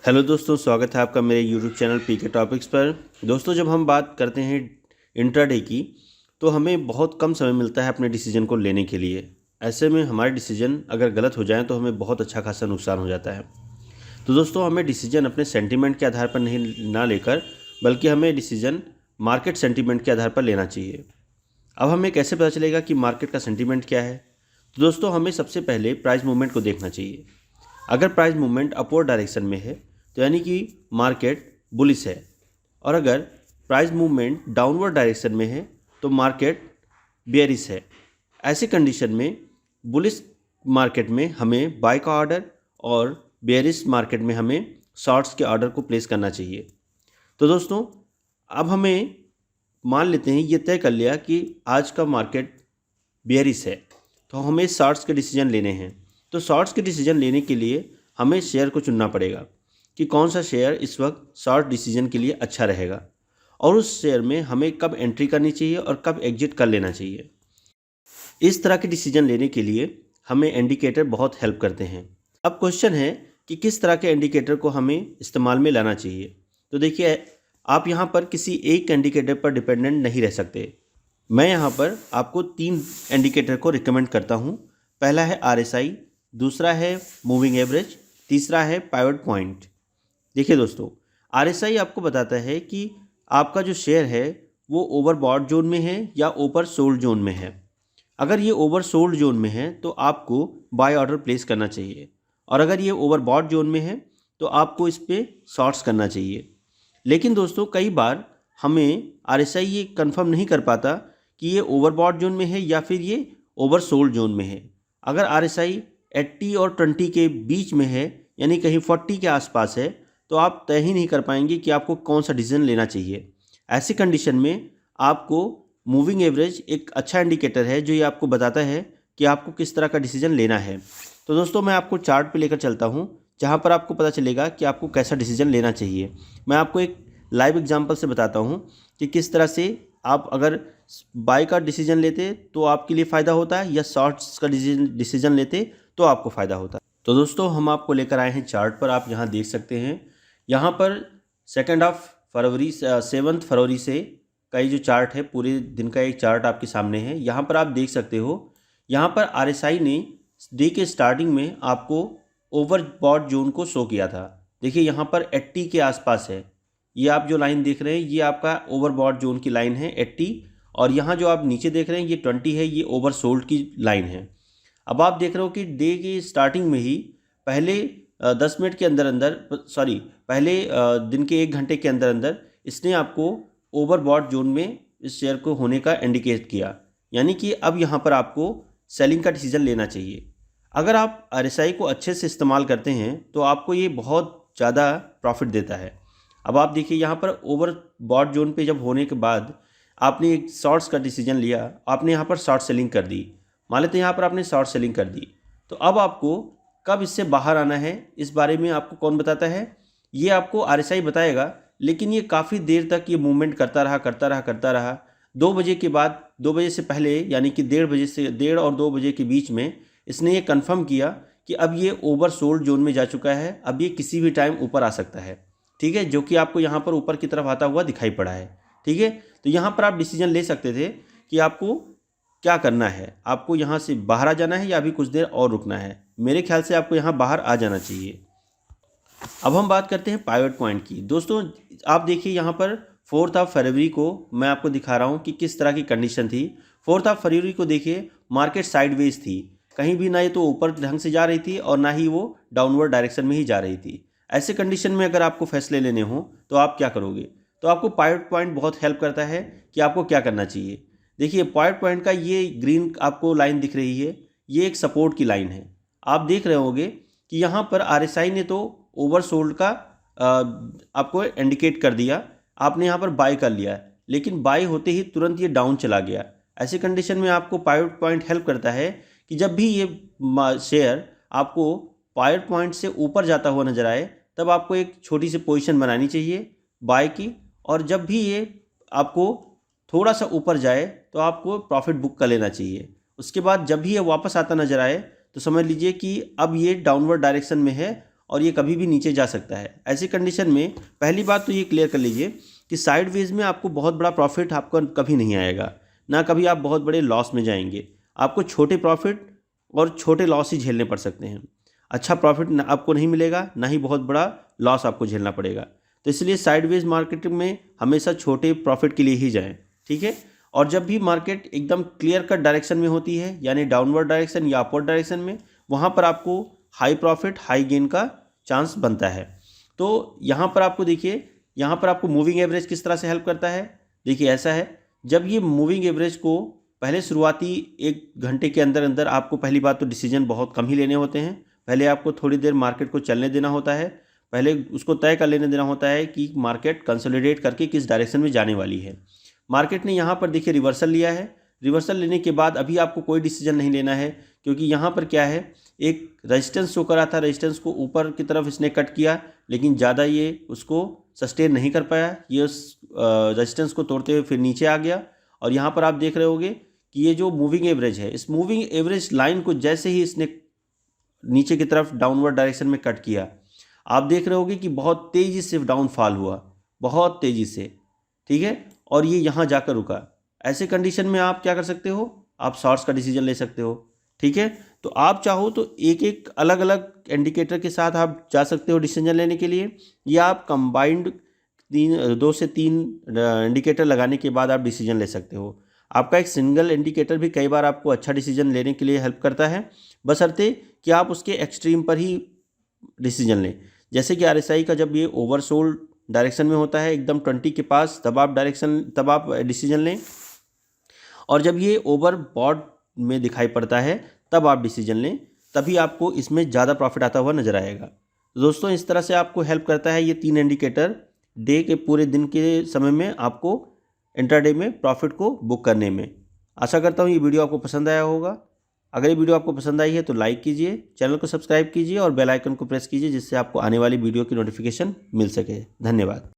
Hello दोस्तों, स्वागत है आपका मेरे यूट्यूब चैनल पीके टॉपिक्स पर। दोस्तों, जब हम बात करते हैं इंट्राडे की, तो हमें बहुत कम समय मिलता है अपने डिसीजन को लेने के लिए। ऐसे में हमारे डिसीजन अगर गलत हो जाएं तो हमें बहुत अच्छा खासा नुकसान हो जाता है। तो दोस्तों, हमें डिसीजन अपने सेंटीमेंट के आधार पर नहीं ना लेकर, बल्कि हमें डिसीजन मार्केट सेंटीमेंट के आधार पर लेना चाहिए। अब हमें कैसे पता चलेगा कि मार्केट का सेंटीमेंट क्या है? तो दोस्तों, हमें सबसे पहले प्राइस मूवमेंट को देखना चाहिए। अगर प्राइस मूवमेंट अपवर्ड डायरेक्शन में है तो यानी कि मार्केट बुलिश है, और अगर प्राइस मूवमेंट डाउनवर्ड डायरेक्शन में है तो मार्केट बेयरिश है। ऐसे कंडीशन में बुलिश मार्केट में हमें बाय का ऑर्डर और बेयरिश मार्केट में हमें शॉर्ट्स के ऑर्डर को प्लेस करना चाहिए। तो दोस्तों, अब हमें मान लेते हैं ये तय कर लिया कि आज का मार्केट बेयरिश है, तो हमें शॉर्ट्स के डिसीजन लेने हैं। तो शॉर्ट्स के डिसीजन लेने के लिए हमें शेयर को चुनना पड़ेगा कि कौन सा शेयर इस वक्त शॉर्ट डिसीजन के लिए अच्छा रहेगा, और उस शेयर में हमें कब एंट्री करनी चाहिए और कब एग्जिट कर लेना चाहिए। इस तरह के डिसीजन लेने के लिए हमें इंडिकेटर बहुत हेल्प करते हैं। अब क्वेश्चन है कि किस तरह के इंडिकेटर को हमें इस्तेमाल में लाना चाहिए। तो देखिए, आप यहाँ पर किसी एक इंडिकेटर पर डिपेंडेंट नहीं रह सकते। मैं यहाँ पर आपको 3 इंडिकेटर को रिकमेंड करता हूँ। पहला है RSI, दूसरा है मूविंग एवरेज, तीसरा है पाइवट पॉइंट। देखिए दोस्तों, RSI आपको बताता है कि आपका जो शेयर है वो ओवरबॉट जोन में है या ओवर सोल्ड जोन में है। अगर ये ओवर सोल्ड जोन में है तो आपको बाय ऑर्डर प्लेस करना चाहिए, और अगर ये ओवरबॉट जोन में है तो आपको इस पर शॉर्ट्स करना चाहिए। लेकिन दोस्तों, कई बार हमें RSI ये कंफर्म नहीं कर पाता कि ये ओवरबॉट जोन में है या फिर ये ओवर सोल्ड जोन में है। अगर RSI 80 और 20 के बीच में है, यानी कहीं 40 के आसपास है, तो आप तय ही नहीं कर पाएंगे कि आपको कौन सा डिसीजन लेना चाहिए। ऐसी कंडीशन में आपको मूविंग एवरेज एक अच्छा इंडिकेटर है जो ये आपको बताता है कि आपको किस तरह का डिसीजन लेना है। तो दोस्तों, मैं आपको चार्ट पे लेकर चलता हूँ जहाँ पर आपको पता चलेगा कि आपको कैसा डिसीजन लेना चाहिए। मैं आपको एक लाइव एग्जांपल से बताता हूँ कि किस तरह से आप अगर बाय का डिसीजन लेते तो आपके लिए फ़ायदा होता है, या शॉर्ट्स का डिसीजन लेते तो आपको फ़ायदा होता है। तो दोस्तों, हम आपको लेकर आए हैं चार्ट पर। आप यहाँ देख सकते हैं, यहाँ पर 7 फरवरी से का ये जो चार्ट है, पूरे दिन का एक चार्ट आपके सामने है। यहाँ पर आप देख सकते हो, यहाँ पर RSI ने डे के स्टार्टिंग में आपको ओवरबॉट जोन को शो किया था। देखिए, यहाँ पर 80 के आसपास है। ये आप जो लाइन देख रहे हैं ये आपका ओवरबॉट जोन की लाइन है 80, और यहाँ जो आप नीचे देख रहे हैं ये 20 है, ये ओवर सोल्ड की लाइन है। अब आप देख रहे हो कि डे की स्टार्टिंग में ही पहले 10 मिनट के अंदर अंदर, सॉरी, पहले दिन के 1 घंटे के अंदर अंदर इसने आपको ओवरबॉट जोन में इस शेयर को होने का इंडिकेट किया। यानी कि अब यहाँ पर आपको सेलिंग का डिसीजन लेना चाहिए। अगर आप RSI को अच्छे से इस्तेमाल करते हैं तो आपको ये बहुत ज़्यादा प्रॉफिट देता है। अब आप देखिए, यहाँ पर ओवरबॉट जोन पे जब होने के बाद आपने एक शॉर्ट्स का डिसीजन लिया, आपने यहाँ पर शॉर्ट सेलिंग कर दी। मान लेते हैं यहाँ पर आपने शॉर्ट सेलिंग कर दी, तो अब आपको कब इससे बाहर आना है इस बारे में आपको कौन बताता है? ये आपको RSI बताएगा। लेकिन ये काफ़ी देर तक ये मूवमेंट करता रहा। 2 बजे के बाद, 2 बजे से पहले, यानी कि 1:30 और 2 बजे के बीच में इसने ये कंफर्म किया कि अब ये ओवर सोल्ड जोन में जा चुका है। अब ये किसी भी टाइम ऊपर आ सकता है, ठीक है, जो कि आपको यहाँ पर ऊपर की तरफ आता हुआ दिखाई पड़ा है। ठीक है, तो यहाँ पर आप डिसीजन ले सकते थे कि आपको क्या करना है। आपको यहाँ से बाहर आ जाना है या अभी कुछ देर और रुकना है। मेरे ख्याल से आपको यहाँ बाहर आ जाना चाहिए। अब हम बात करते हैं पाइवट पॉइंट की। दोस्तों, आप देखिए, यहाँ पर 4 फरवरी को मैं आपको दिखा रहा हूँ कि किस तरह की कंडीशन थी। 4 फरवरी को देखिए, मार्केट साइडवेज थी, कहीं भी ना ये तो ऊपर ढंग से जा रही थी और ना ही वो डाउनवर्ड डायरेक्शन में ही जा रही थी। ऐसे कंडीशन में अगर आपको फैसले लेने हों तो आप क्या करोगे? तो आपको पाइवट पॉइंट बहुत हेल्प करता है कि आपको क्या करना चाहिए। देखिए, पाइवट पॉइंट का ये ग्रीन आपको लाइन दिख रही है, ये एक सपोर्ट की लाइन है। आप देख रहे होंगे कि यहाँ पर RSI ने तो ओवर सोल्ड का आपको इंडिकेट कर दिया, आपने यहाँ पर बाय कर लिया, लेकिन बाय होते ही तुरंत ये डाउन चला गया। ऐसे कंडीशन में आपको पाइवट पॉइंट हेल्प करता है कि जब भी ये शेयर आपको पाइवट पॉइंट से ऊपर जाता हुआ नजर आए, तब आपको एक छोटी सी पोजीशन बनानी चाहिए बाय की, और जब भी ये आपको थोड़ा सा ऊपर जाए तो आपको प्रॉफिट बुक कर लेना चाहिए। उसके बाद जब भी ये वापस आता नजर आए तो समझ लीजिए कि अब ये डाउनवर्ड डायरेक्शन में है और ये कभी भी नीचे जा सकता है। ऐसी कंडीशन में पहली बात तो ये क्लियर कर लीजिए कि साइडवेज में आपको बहुत बड़ा प्रॉफिट आपका कभी नहीं आएगा, ना कभी आप बहुत बड़े लॉस में जाएंगे। आपको छोटे प्रॉफिट और छोटे लॉस ही झेलने पड़ सकते हैं। अच्छा प्रॉफिट आपको नहीं मिलेगा, ना ही बहुत बड़ा लॉस आपको झेलना पड़ेगा। तो इसलिए साइडवेज मार्केट में हमेशा छोटे प्रॉफिट के लिए ही जाएं, ठीक है। और जब भी मार्केट एकदम क्लियर कट डायरेक्शन में होती है, यानी डाउनवर्ड डायरेक्शन या अपवर्ड डायरेक्शन में, वहाँ पर आपको हाई प्रॉफिट हाई गेन का चांस बनता है। तो यहाँ पर आपको देखिए, यहाँ पर आपको मूविंग एवरेज किस तरह से हेल्प करता है। देखिए ऐसा है, जब ये मूविंग एवरेज को पहले शुरुआती 1 घंटे के अंदर अंदर आपको पहली बात तो डिसीजन बहुत कम ही लेने होते हैं। पहले आपको थोड़ी देर मार्केट को चलने देना होता है, पहले उसको तय कर लेने देना होता है कि मार्केट कंसोलिडेट करके किस डायरेक्शन में जाने वाली है। मार्केट ने यहाँ पर देखिए रिवर्सल लिया है। रिवर्सल लेने के बाद अभी आपको कोई डिसीजन नहीं लेना है, क्योंकि यहाँ पर क्या है, एक रेजिस्टेंस शो करा था, रेजिस्टेंस को ऊपर की तरफ इसने कट किया, लेकिन ज़्यादा ये उसको सस्टेन नहीं कर पाया। ये उस रेजिस्टेंस को तोड़ते हुए फिर नीचे आ गया। और यहाँ पर आप देख रहे होंगे कि ये जो मूविंग एवरेज है, इस मूविंग एवरेज लाइन को जैसे ही इसने नीचे की तरफ डाउनवर्ड डायरेक्शन में कट किया, आप देख रहे होंगे कि बहुत तेज़ी से डाउनफॉल हुआ, बहुत तेज़ी से, ठीक है। और ये यहाँ जाकर रुका। ऐसे कंडीशन में आप क्या कर सकते हो, आप शॉर्ट्स का डिसीजन ले सकते हो, ठीक है। तो आप चाहो तो एक एक अलग अलग इंडिकेटर के साथ आप जा सकते हो डिसीजन लेने के लिए, या आप कंबाइंड 2 से 3 इंडिकेटर लगाने के बाद आप डिसीजन ले सकते हो। आपका एक सिंगल इंडिकेटर भी कई बार आपको अच्छा डिसीजन लेने के लिए हेल्प करता है, बशर्ते कि आप उसके एक्सट्रीम पर ही डिसीजन लें। जैसे कि RSI का जब ये ओवरसोल्ड डायरेक्शन में होता है, एकदम 20 के पास, तब आप डिसीजन लें। और जब ये ओवरबॉट में दिखाई पड़ता है तब आप डिसीजन लें, तभी आपको इसमें ज़्यादा प्रॉफिट आता हुआ नज़र आएगा। तो दोस्तों इस तरह से आपको हेल्प करता है ये 3 इंडिकेटर डे के पूरे दिन के समय में आपको इंट्राडे में प्रॉफिट को बुक करने में। आशा करता हूँ ये वीडियो आपको पसंद आया होगा। अगर ये वीडियो आपको पसंद आई है तो लाइक कीजिए, चैनल को सब्सक्राइब कीजिए और बेल आइकन को प्रेस कीजिए, जिससे आपको आने वाली वीडियो की नोटिफिकेशन मिल सके। धन्यवाद।